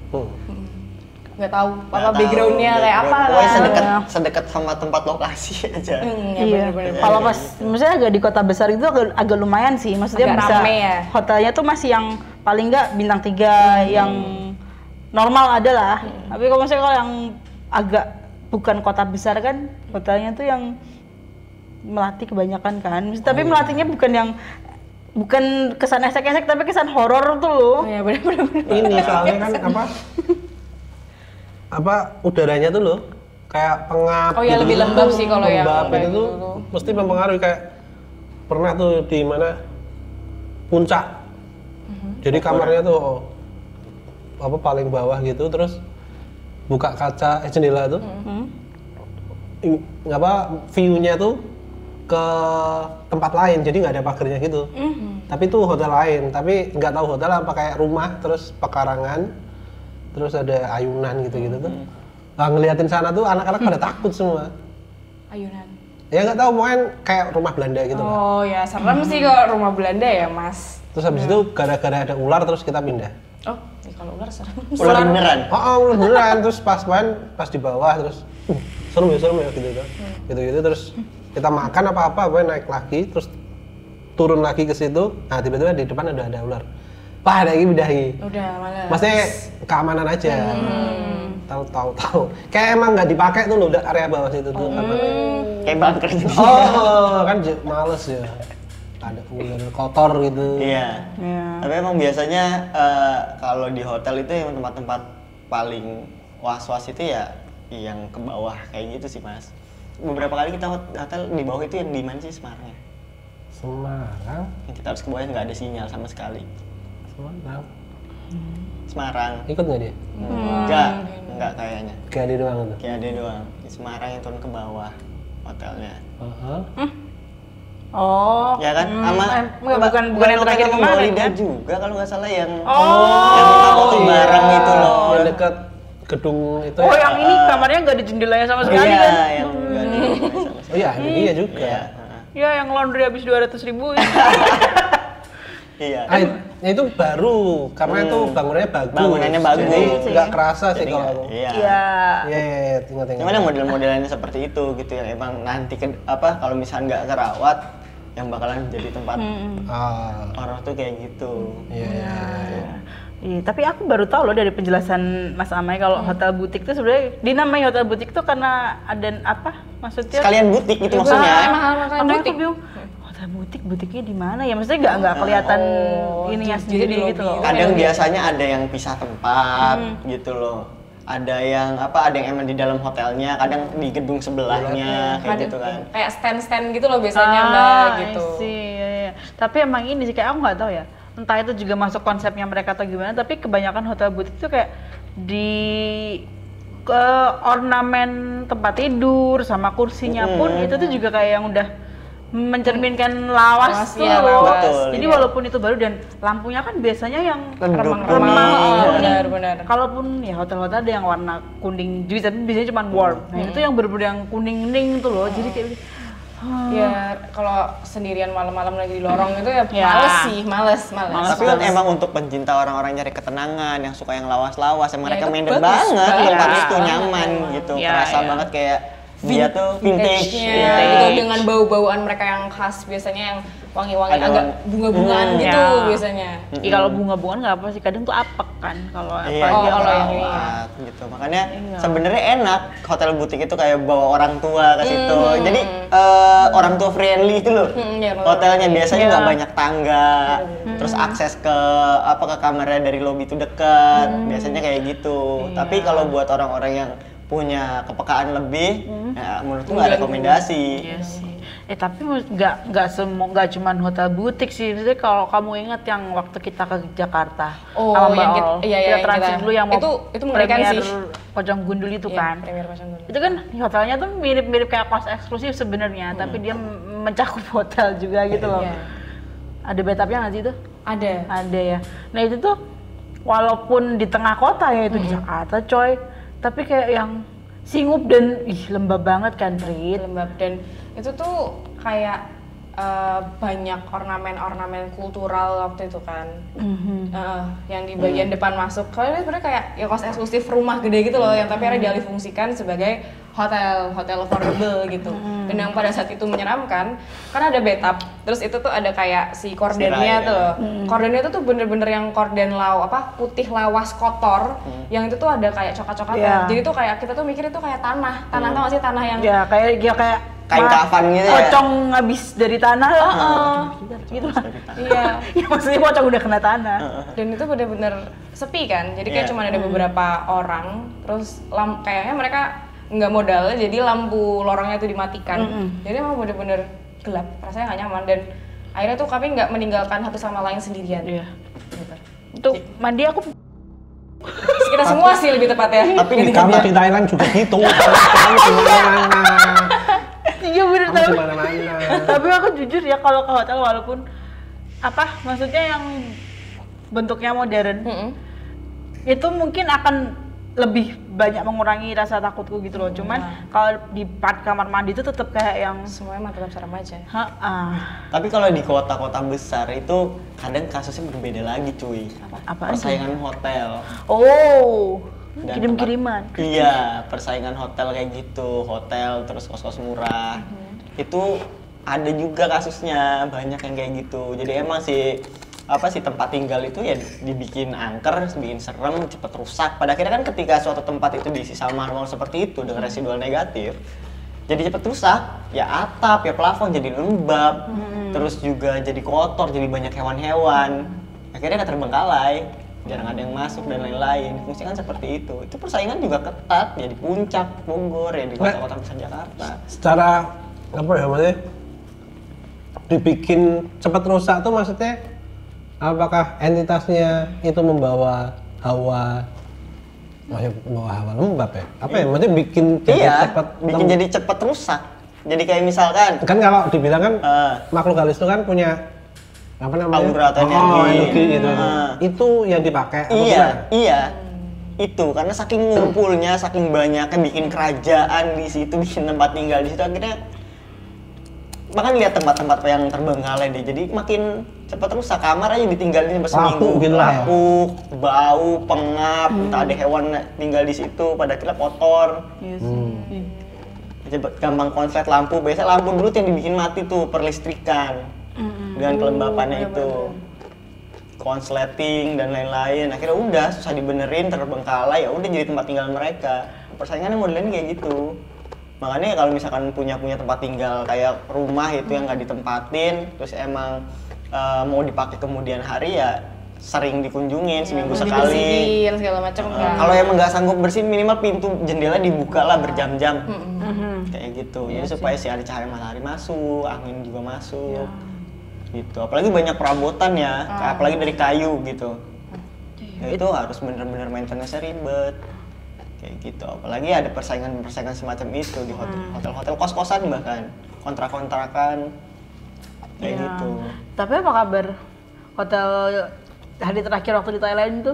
Nggak tahu apa backgroundnya kayak apa lah. Sedekat sama tempat lokasi aja. Iya. Kalau pas, maksudnya agak di kota besar itu agak lumayan sih. Maksudnya agak bisa rame ya. Hotelnya tuh masih yang paling nggak bintang 3 yang normal ada lah. Tapi kalau misalnya kalau yang agak bukan kota besar kan, hotelnya tuh yang Melati kebanyakan kan. Tapi Melatinya bukan kesan esek-esek tapi kesan horor tuh loh. Oh ya benar-benar. Ini soalnya kan apa udaranya tuh loh kayak pengap. Oh ya, lebih lembab sih kalau yang lembab kayak itu tuh gitu. mesti mempengaruhi. Kayak pernah tuh di mana puncak. Jadi kamarnya tuh paling bawah gitu, terus buka kaca jendela tuh. View-nya tuh ke tempat lain, jadi nggak ada pagarnya gitu. Tapi itu hotel lain, tapi nggak tahu hotel apa, kayak rumah terus pekarangan, terus ada ayunan gitu-gitu tuh. Nah, ngeliatin sana tuh anak-anak pada takut semua. Ayunan. Ya nggak tahu, pokoknya kayak rumah Belanda gitu lah. Oh ya, serem sih kalau rumah Belanda ya, Mas. Terus habis itu gara-gara ada ular terus kita pindah. Oh, ya kalau ular serem. Ular beneran. Ular beneran. Terus pas di bawah terus serem ya gitu tuh. Gitu-gitu terus kita makan apa-apa naik lagi, terus turun lagi ke situ. Nah tiba-tiba di depan udah ada ular. Wah, ada lagi bidahi. Udah malas. Maksudnya keamanan aja. Tahu. Kayak emang nggak dipakai tuh loh, udah area bawah situ tuh. Kayak bunker gitu. Oh, kan males ya. Ada ular kotor gitu. Iya. Tapi emang biasanya kalau di hotel itu yang tempat-tempat paling was-was itu ya yang ke bawah kayak gitu sih, Mas. Beberapa kali kita hotel di bawah itu yang di mana sih, Semarang? Semarang. Yang kita harus ke bawah nggak ada sinyal sama sekali. Semarang. Ikut nggak dia? Enggak kayaknya. Kayak dia doang tuh. Kayak ada doang. Di Semarang yang turun ke bawah hotelnya. Oh. Ya kan? Bukan yang terakhir kemarin Florida kan? juga kalau nggak salah yang Oh. kita foto bareng itu loh. Yang dekat gedung itu. Oh, yang ini kamarnya nggak ada jendelanya sama sekali Iya, kan? yang nggak ada sama Oh iya, ini dia juga. Iya. Ya, yang laundry habis 200.000 ya. Iya. Itu baru, karena itu bangunannya bagus. Bangunannya bagus. Jadi nggak kerasa sih Jadi kalau nggak- aku. Iya. Iya. Iya, ingat. Cuman yang model-modelannya seperti itu gitu yang emang nanti kalau misalnya nggak kerawat yang bakalan jadi tempat horor tuh kayak gitu. Iya. Iya, tapi aku baru tahu loh dari penjelasan Mas Amai kalau hotel butik itu sebenarnya dinamai hotel butik itu karena ada apa? Maksudnya Sekalian butik gitu Emang maksudnya. mahal-mahal Apa butik. aku bingung, hotel butiknya di mana ya? Maksudnya nggak kelihatan ininya jadi sendiri di gitu lobby. loh. Kadang biasanya ada yang pisah tempat gitu loh. Ada yang emang di dalam hotelnya, kadang di gedung sebelahnya kayak gitu kan. Kayak stand-stand gitu loh biasanya Mbak gitu. I see, iya. Tapi emang ini sih kayak aku nggak tahu ya. Entah itu juga masuk konsepnya mereka atau gimana, tapi kebanyakan hotel butik itu kayak di ornamen tempat tidur sama kursinya pun itu tuh juga kayak yang udah mencerminkan lawas tuh Iya, loh. lawas. Betul, Jadi iya. walaupun itu baru dan lampunya kan biasanya yang Remang-remang. remang-remang. Benar. Kalaupun ya hotel-hotel ada yang warna kuning juga, tapi biasanya cuma warm. Nah itu yang bener-bener yang kuning-kuning tuh loh. Jadi kayak Ya kalau sendirian malam-malam lagi di lorong itu ya Ya. males. Tapi kan emang untuk pencinta orang-orang nyari ketenangan, yang suka yang lawas-lawas, yang Ya, mereka itu mainan bagus banget, banget. tempat Iya. itu nyaman gitu, Iya, kerasa iya. banget kayak dia tuh vintage. Vintage-nya gitu, dengan bau-bauan mereka yang khas biasanya yang wangi-wangi Ada agak bunga-bungaan gitu Ya. biasanya. Iya, kalau bunga-bungaan nggak apa sih, kadang tuh apek kan kalau apa Iya, Oh, iya, kalau yang ini. perawat gitu. Makanya sebenarnya enak hotel butik itu kayak bawa orang tua ke situ. Jadi orang tua friendly itu loh. Iya, Hotelnya biasanya Iya. nggak banyak tangga. Terus akses ke kamarnya dari lobi itu dekat. Biasanya kayak gitu. Tapi kalau buat orang-orang yang punya kepekaan lebih, ya menurutku nggak rekomendasi. Iya sih. Tapi nggak cuman hotel butik sih. Maksudnya kalau kamu ingat yang waktu kita ke Jakarta, Oh, sama Mbak yang Ol, iya, kita yang transit kita- dulu yang mau itu mengerikan premier sih. Pocong Gundul itu Iya, kan. Premier Pasang dulu. Itu kan hotelnya tuh mirip-mirip kayak kos eksklusif sebenarnya, tapi dia mencakup hotel juga gitu loh. Iya. Ada bathtubnya nggak sih itu? Ada. Ada ya. Nah itu tuh walaupun di tengah kota ya itu di Jakarta coy, tapi kayak yang singup dan lembab banget kan Prit. Lembab dan itu tuh kayak banyak ornamen-ornamen kultural waktu itu kan. Yang di bagian depan masuk. Kalau ini sebenarnya kayak ya kos eksklusif rumah gede gitu loh, yang tapi akhirnya dialih fungsikan sebagai hotel affordable gitu. Dan yang pada saat itu menyeramkan, kan ada bathtub, terus itu tuh ada kayak si kordennya tuh loh. Kordennya tuh bener-bener yang korden putih lawas kotor, yang itu tuh ada kayak coklat-coklatnya. Jadi tuh kayak kita tuh mikir itu kayak tanah tau gak sih, tanah yang kayak kain kafan gitu ya? Pocong habis dari tanah gitu lah. Iya. Ya maksudnya pocong udah kena tanah. Dan itu bener-bener sepi kan, jadi kayak cuma ada beberapa orang, terus kayaknya mereka nggak modal, jadi lampu lorongnya itu dimatikan. Jadi emang bener-bener gelap, rasanya nggak nyaman, dan akhirnya tuh kami nggak meninggalkan satu sama lain sendirian. Iya. Gitu. Untuk mandi aku Kita semua sih lebih tepatnya. Tapi di Kamu di Thailand juga gitu. Kamu di mana-mana. iya bener Kamu di mana-mana. Tapi aku jujur ya kalau ke hotel walaupun maksudnya yang bentuknya modern itu mungkin akan lebih banyak mengurangi rasa takutku gitu loh. Cuman kalau di part kamar mandi itu tetap kayak yang Semuanya mah tetap serem aja. Tapi kalau di kota-kota besar itu kadang kasusnya berbeda lagi cuy. Apa Persaingan hotel. Dan kirim-kiriman. Iya, persaingan hotel kayak gitu, hotel terus kos-kos murah. Itu ada juga kasusnya, banyak yang kayak gitu. Jadi emang sih tempat tinggal itu ya dibikin angker, dibikin serem, cepet rusak. Pada akhirnya kan ketika suatu tempat itu diisi sama hal seperti itu dengan residual negatif, jadi cepet rusak. Ya atap, ya plafon jadi lembab, terus juga jadi kotor, jadi banyak hewan-hewan. Akhirnya terbengkalai, jarang ada yang masuk dan lain-lain. Fungsi kan seperti itu. Itu persaingan juga ketat, ya di Puncak, Bogor, ya di kota-kota besar Jakarta. Secara maksudnya dibikin cepat rusak tuh maksudnya apakah entitasnya itu membawa hawa lembab ya? Maksudnya bikin jadi cepat rusak. Jadi kayak misalkan kan kalau dibilang kan makhluk halus itu kan punya aura atau energi gitu. Itu yang dipakai. Iya. Itu karena saking ngumpulnya, saking banyaknya bikin kerajaan di situ, bikin tempat tinggal di situ, akhirnya bahkan lihat tempat-tempat yang terbengkalai deh, jadi makin cepat rusak. Kamar aja ditinggalin berseminggu, lapuk, bau, pengap, entah ada hewan tinggal di situ, pada akhirnya kotor. Gampang konslet lampu, biasanya lampu dulu yang dibikin mati tuh perlistrikan dengan kelembapannya itu, konsleting dan lain-lain. Akhirnya udah susah dibenerin, terbengkalai, ya udah jadi tempat tinggal mereka. Persaingannya modelnya kayak gitu. Makanya kalau misalkan punya tempat tinggal kayak rumah itu yang nggak ditempatin, terus emang mau dipakai kemudian hari, ya sering dikunjungin seminggu sekali. Dibersihin segala macam kan. Kalau emang nggak sanggup bersihin, minimal pintu jendela dibuka lah berjam-jam, kayak gitu. Jadi supaya sih ada cahaya matahari masuk, angin juga masuk, gitu. Apalagi banyak perabotan ya, apalagi dari kayu gitu. Ya itu harus bener-bener maintenance-nya ribet. Kayak gitu, apalagi ada persaingan semacam itu di hotel-hotel, kos-kosan bahkan, kontrak-kontrakan kayak gitu. Tapi apa kabar hotel hari terakhir waktu di Thailand itu?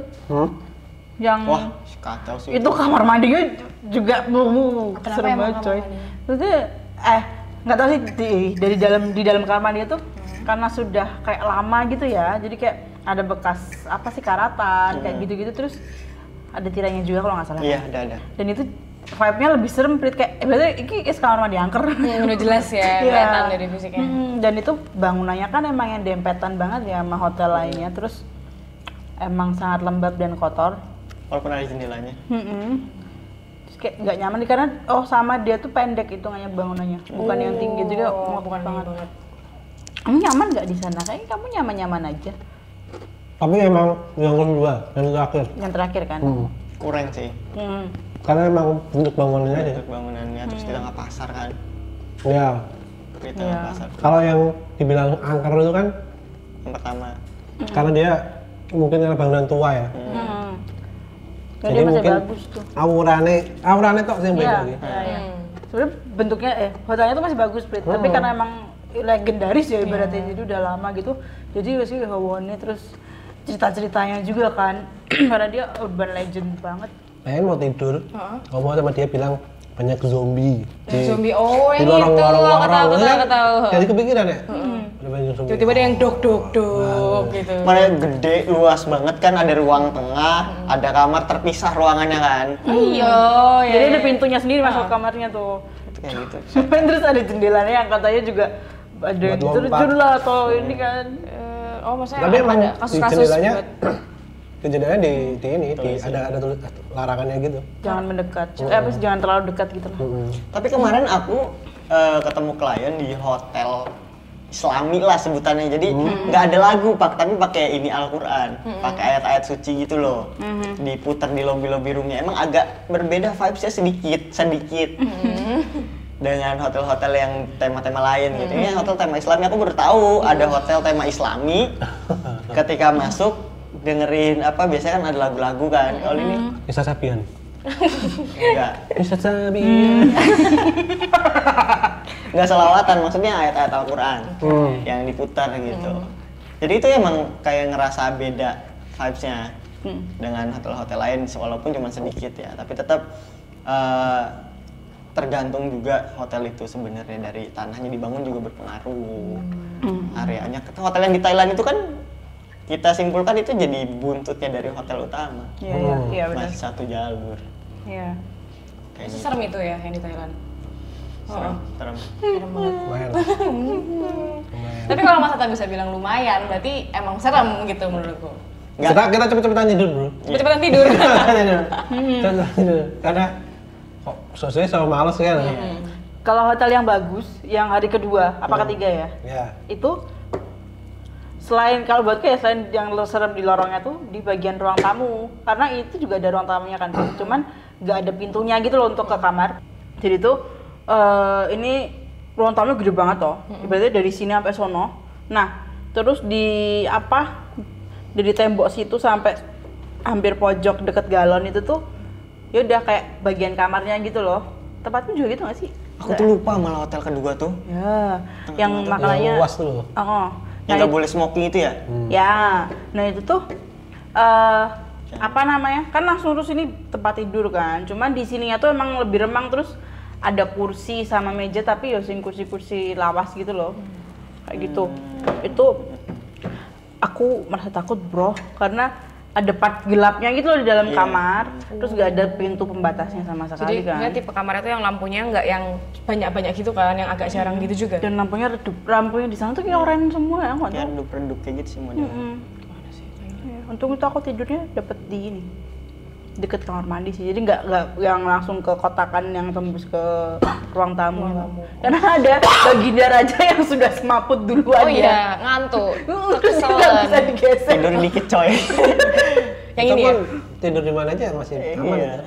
Yang kacau sih. Itu kamar mandinya juga serem banget coy. Maksudnya nggak tahu sih di dalam kamar mandi itu karena sudah kayak lama gitu ya, jadi kayak ada bekas karatan kayak gitu-gitu, terus ada tirainya juga kalau nggak salah. Iya, ada. Dan itu vibe-nya lebih serem, kayak berarti ini kamar mandi angker. Udah jelas ya, kelihatan dari fisiknya. Dan itu bangunannya kan emang yang dempetan banget ya sama hotel lainnya, terus emang sangat lembab dan kotor. Walaupun ada jendelanya. Terus kayak nggak nyaman nih, karena sama dia tuh pendek hitungannya bangunannya, bukan yang tinggi juga, bukan banget. Kamu nyaman nggak di sana? Kayaknya kamu nyaman-nyaman aja. Tapi emang yang kedua, yang terakhir kan? Kurang sih. Karena emang bentuk bangunannya aja. Bentuk bangunannya, terus di tengah pasar kan. Iya. Di tengah pasar. Kalau yang dibilang angker itu kan yang pertama. Karena dia mungkin karena bangunan tua ya. Jadi masih bagus tuh. Aurane tok sih yang beda lagi. Sebenarnya bentuknya hotelnya tuh masih bagus, tapi karena emang legendaris ya ibaratnya, jadi udah lama gitu. Jadi pasti hawannya, terus cerita-ceritanya juga kan, karena dia urban legend banget. Pengen mau tidur, ngomong sama dia bilang banyak zombie Zombie, oh di yang itu, lorong-lorong aku tahu. jadi kepikiran ya ada banyak zombie. Tiba-tiba ada yang dok gitu. Mana gede, luas banget kan, ada ruang tengah, ada kamar terpisah ruangannya kan. Iya, ya. Jadi ada pintunya sendiri masuk kamarnya tuh. Itu kayak gitu. Terus ada jendelanya yang katanya juga ada yang Buat lompat. terjun lah atau ini kan. Oh, maksudnya Tapi emang ada di kasus-kasus jendelanya buat di jendelanya di ini ada tulis larangannya gitu. Jangan mendekat. Apa sih, jangan terlalu dekat gitu lah. Tapi kemarin aku ketemu klien di hotel Islami lah sebutannya, jadi nggak ada lagu pak, tapi pakai ini Al-Quran, pakai ayat-ayat suci gitu loh, diputar di lobby roomnya. Emang agak berbeda vibesnya sedikit dengan hotel-hotel yang tema-tema lain gitu. Ini hotel tema Islami, aku baru tahu ada hotel tema Islami. Ketika masuk dengerin apa, biasanya kan ada lagu-lagu kan, kalau ini Isa Sabian. enggak. Isa Sabian. Nggak selawatan, maksudnya ayat-ayat Al-Quran yang diputar gitu. Jadi itu emang kayak ngerasa beda vibes-nya dengan hotel-hotel lain, walaupun cuma sedikit ya. Tapi tetap tergantung juga hotel itu sebenarnya, dari tanahnya dibangun juga berpengaruh. Areanya, hotel yang di Thailand itu kan kita simpulkan itu jadi buntutnya dari hotel utama. Iya benar. Masih satu jalur. Iya. Kayak gitu. serem itu ya yang di Thailand. Serem. Serem banget. Lumayan lah. Lumayan. Tapi kalau Mas Atta bisa bilang lumayan, berarti emang serem gitu menurutku. Kita cepet-cepetan tidur bro. Cepet-cepetan tidur. Cepet-cepetan tidur. Karena kok sosialnya sama males kan. Kalau hotel yang bagus, yang hari kedua, apa ketiga ya? Ya. Itu selain, kalau buatku ya, selain yang serem di lorongnya tuh di bagian ruang tamu, karena itu juga ada ruang tamunya kan, cuman nggak ada pintunya gitu loh untuk ke kamar. Jadi tuh ini ruang tamunya gede banget toh, ibaratnya dari sini sampai sono. Nah terus di apa, dari tembok situ sampai hampir pojok deket galon itu tuh ya udah kayak bagian kamarnya gitu loh. Tempatmu juga gitu nggak sih? Aku tuh lupa malah hotel kedua tuh. Ya, yang makanannya Yang luas tuh loh. Yang nggak boleh smoking itu ya? Ya, nah itu tuh apa namanya? Kan langsung terus ini tempat tidur kan. Cuman di sininya tuh emang lebih remang, terus ada kursi sama meja tapi ya sing kursi-kursi lawas gitu loh. Kayak gitu. Itu aku merasa takut, bro, karena ada part gelapnya gitu loh di dalam kamar. Terus gak ada pintu pembatasnya sama sekali. Jadi kan. dia tipe kamar itu yang lampunya nggak yang banyak-banyak gitu kan, yang agak jarang gitu juga. Dan lampunya redup, lampunya di sana tuh kayak oranye semua ya, nggak Kayak tahu. redup-redup kayak gitu sih modelnya. Gimana sih? Ya, untung itu aku tidurnya dapet di ini, deket kamar mandi sih, jadi nggak yang langsung ke kotakan yang tembus ke ruang tamu. Karena ada baginda raja yang sudah semaput duluan. Oh iya, ngantuk. Terus nggak bisa digeser. Tidur dikit coy. Yang Itu ini ya? pun tidur di mana aja masih aman Iya. itu.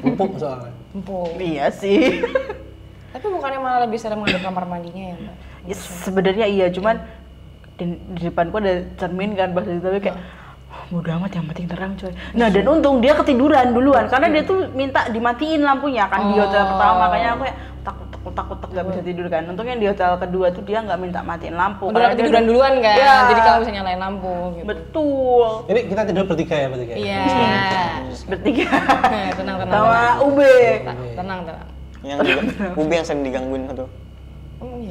Empuk soalnya. Empuk. Iya sih. Tapi bukannya malah lebih serem ngadep kamar mandinya ya, Mbak? Ya, sebenarnya iya, cuman di depanku ada cermin kan pas itu, tapi kayak bodo amat, yang penting terang coy. Nah dan untung dia ketiduran duluan karena dia tuh minta dimatiin lampunya kan di hotel pertama, makanya aku kayak takut nggak bisa tidur kan. Untung yang di hotel kedua tuh dia nggak minta matiin lampu. Udah dia ketiduran duluan kan? Iya. Jadi kamu bisa nyalain lampu gitu. Betul. Ini kita tidur bertiga ya bertiga. Iya. Bertiga. Tenang. Sama UB. Tenang. Yang Ubi yang sering digangguin tuh.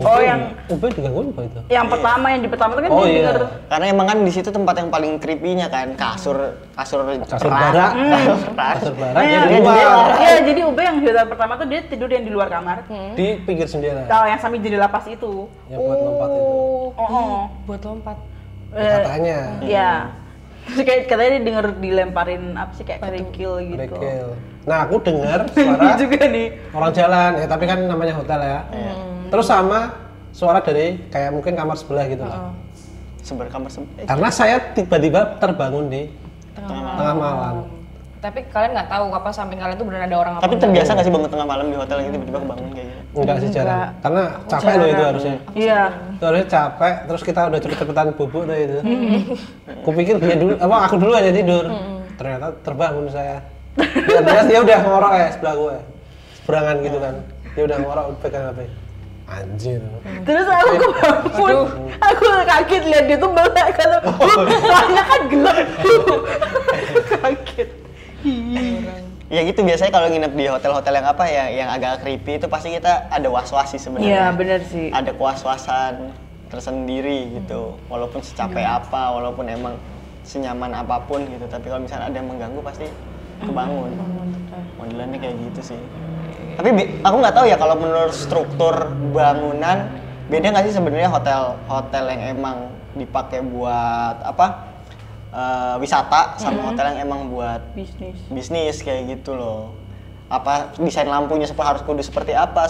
Oh yang Ube digangguin apa itu? pertama, yang di pertama tuh kan Oh, dia iya. denger. Karena emang kan di situ tempat yang paling creepy-nya kan, kasur barak. Kasur barak Iya, yang di luar. Iya, jadi UB yang di hotel pertama tuh dia tidur yang di luar kamar. Di pinggir jendela. Kalau yang sambil jendela pas itu. Yang buat lompat itu. Buat lompat. Katanya. Iya. Terus kayak katanya dia denger dilemparin apa sih, kayak kerikil gitu. Kerikil. Nah aku dengar suara juga nih. orang jalan ya, tapi kan namanya hotel ya. Terus sama suara dari kayak mungkin kamar sebelah gitu loh. kamar Karena saya tiba-tiba terbangun di tengah malam. Tapi kalian nggak tahu apa samping kalian tuh benar ada orang apa? Tapi terbiasa nggak sih bangun tengah malam di hotel yang tiba-tiba kebangun kayak gitu? Enggak sih jarang. Karena capek loh itu harusnya. Iya. Itu harusnya capek, terus kita udah cepet-cepetan bubuk tuh itu. Kupikir dia dulu, aku dulu aja tidur. Ternyata terbangun saya. Dia udah ngorok ya sebelah gue. Seberangan gitu kan. Dia udah ngorok pegang HP. Anjir. Terus aku kebangun, aku kaget lihat dia tuh melek kalau soalnya kan gelap. Kaget. Ya kayak gitu biasanya kalau nginep di hotel-hotel yang apa ya, yang agak creepy itu pasti kita ada was-was sih sebenarnya. Iya, benar sih. Ada was-wasan tersendiri gitu. Walaupun secapek apa, walaupun emang senyaman apapun gitu. Tapi kalau misalnya ada yang mengganggu pasti kebangun. Modelannya kayak gitu sih. Tapi aku nggak tahu ya kalau menurut struktur bangunan beda nggak sih sebenarnya hotel yang emang dipakai buat apa? Wisata sama hotel yang emang buat bisnis kayak gitu loh. Apa desain lampunya harus kudu seperti apa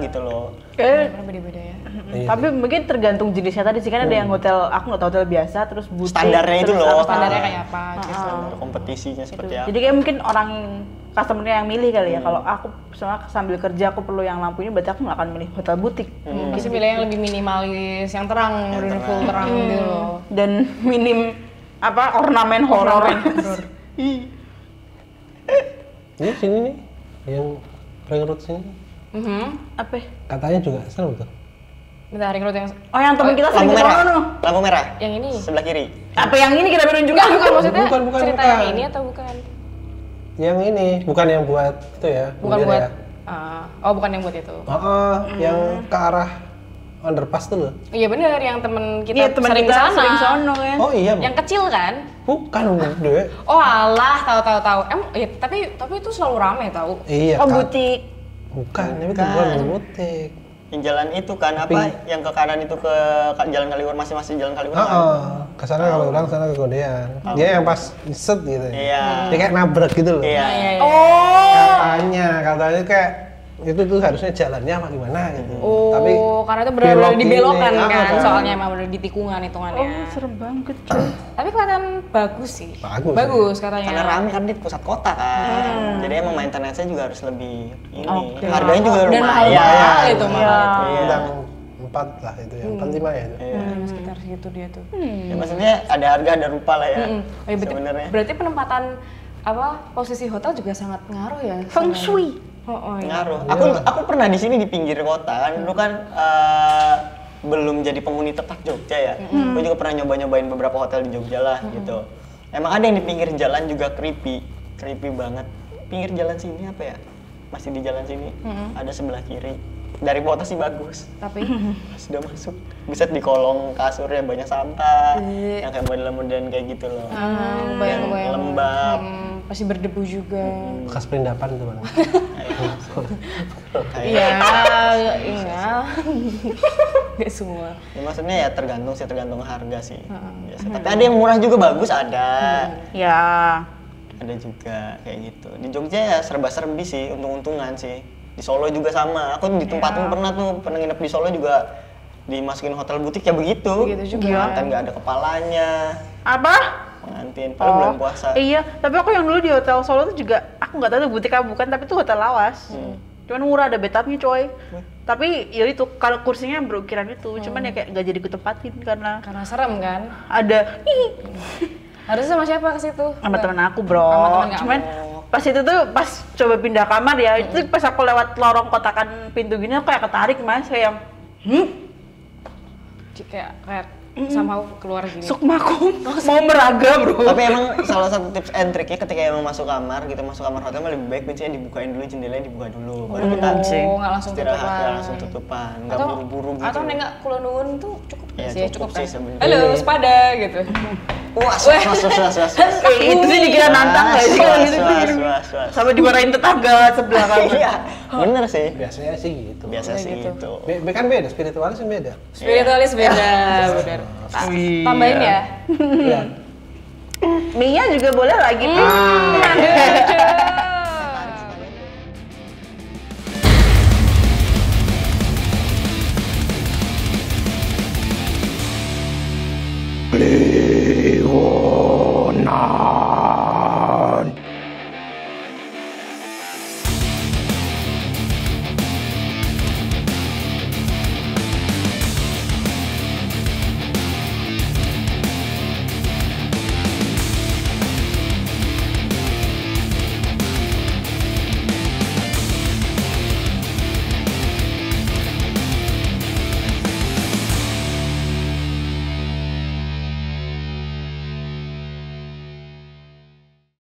gitu loh. Beda-beda ya. Iya. Tapi mungkin tergantung jenisnya tadi sih, kan ada yang hotel, aku nggak tahu hotel biasa, terus butik. Standarnya itu terus loh. Standarnya kayak apa gitu. Standar kompetisinya seperti apa. Jadi kayak mungkin orang customer-nya yang milih kali ya. Kalau aku sambil kerja aku perlu yang lampunya, berarti aku nggak akan milih hotel butik. Bisa pilih yang lebih minimalis, yang terang, udah full terang gitu loh. Dan minim ornamen horor. Ini sini nih, yang ring road sini. Apa? Katanya juga seru tuh. Bentar, ring road yang Oh, yang temen kita sering Lampu ke merah. sono. Lampu merah. yang ini. Sebelah kiri. Apa yang ini kita penunjuk? Bukan maksudnya Bukan, cerita bukan. yang ini atau bukan? Yang ini, bukan yang buat itu ya. Bukan bendera buat ya. bukan yang buat itu. Yang ke arah underpass tuh loh. Iya bener, yang temen kita Iya, teman sering kita kesana. sering sono kan. Oh iya, Yang kecil kan? bukan gede. Oh alah, tahu. Tapi itu selalu rame tahu. Iya. Oh, Kak. butik. Bukan, itu Bukan. bukan butik. Yang jalan itu kan apa? Yang ke kanan itu ke jalan Kaliurang, masih jalan Kaliurang. Ke sana kalau orang sana ke Godean. Dia yang pas set gitu. Iya. Dia kayak nabrak gitu loh. Iya. Oh. Katanya kayak itu tuh harusnya jalannya apa gimana gitu. Tapi Karena itu benar-benar belok dibelokkan ini, kan, kan. soalnya emang benar di tikungan hitungannya. Oh, serem banget, coy. Tapi kelihatan bagus sih. Bagus, Katanya. Karena rame kan di pusat kota kan. Jadi emang maintenance-nya juga harus lebih ini. Oke. Harganya juga Dan lumayan. mahal itu, Iya. mahal itu. Iya. bintang 4 lah itu ya, 4 5 ya itu. Sekitar segitu dia tuh. Ya, maksudnya ada harga ada rupa lah ya. Oh, iya, Sebenarnya. berarti penempatan posisi hotel juga sangat ngaruh ya. Feng Shui. Iya. Ngaruh. Aku pernah di sini di pinggir kota kan. Dulu kan belum jadi penghuni tetap Jogja ya. Gue juga pernah nyobain beberapa hotel di Jogja lah gitu. Emang ada yang di pinggir jalan juga creepy banget. Pinggir jalan sini apa ya? Masih di jalan sini. Ada sebelah kiri. Dari foto sih bagus. Tapi Sudah masuk. Bisa di kolong kasurnya banyak sampah. Yang kayak model-modelan kayak gitu loh. bayang. Lembab. Pasti berdebu juga. Bekas perindapan itu mana? Iya. Gak semua. Ya, maksudnya ya tergantung harga sih. Biasa. Tapi ada yang murah juga bagus ada. Ya. Ada juga kayak gitu. Di Jogja ya serba-serbi sih, untung-untungan sih. Di Solo juga sama. Aku di tempatin pernah nginep di Solo juga dimasukin hotel butik ya begitu. Begitu juga. Pengantin nggak ada kepalanya. Apa? Pengantin, padahal bulan puasa. Iya, tapi aku yang dulu di hotel Solo tuh juga, aku nggak tahu tuh butik apa bukan, tapi itu hotel lawas. Cuman murah, ada bathtubnya coy. Tapi ya itu, kalau kursinya berukiran itu, cuman ya kayak nggak jadi kutempatin karena serem kan? ada Harusnya sama siapa ke situ? sama temen aku bro. Sama temen kamu. Cuman pas itu tuh pas coba pindah kamar ya, itu pas aku lewat lorong kotakan pintu gini aku kayak ketarik mas, kayak Kayak somehow keluar gini. sukmaku mau meraga bro. Tapi emang salah satu tips and triknya ketika emang masuk kamar, kita masuk kamar hotel lebih baik kuncinya dibukain dulu, jendelanya dibuka dulu. Baru kita Nggak langsung istirahat tutupan. nggak langsung tutupan, nggak buru-buru gitu. Atau nengak kulon nuwun tuh cukup Iya, sih, cukup kan? sih sebenarnya. Halo, waspada gitu. Was. Itu sih dikira nantang nggak sih kalau gitu tuh. Was. Sampai dimarahin tetangga sebelah kamar. Iya, bener sih. Biasanya sih gitu. Biasa sih gitu. Kan beda, spiritualis kan beda. Spiritualis beda, benar. Tambahin ya. Iya. Mie-nya juga boleh lagi. Aduh.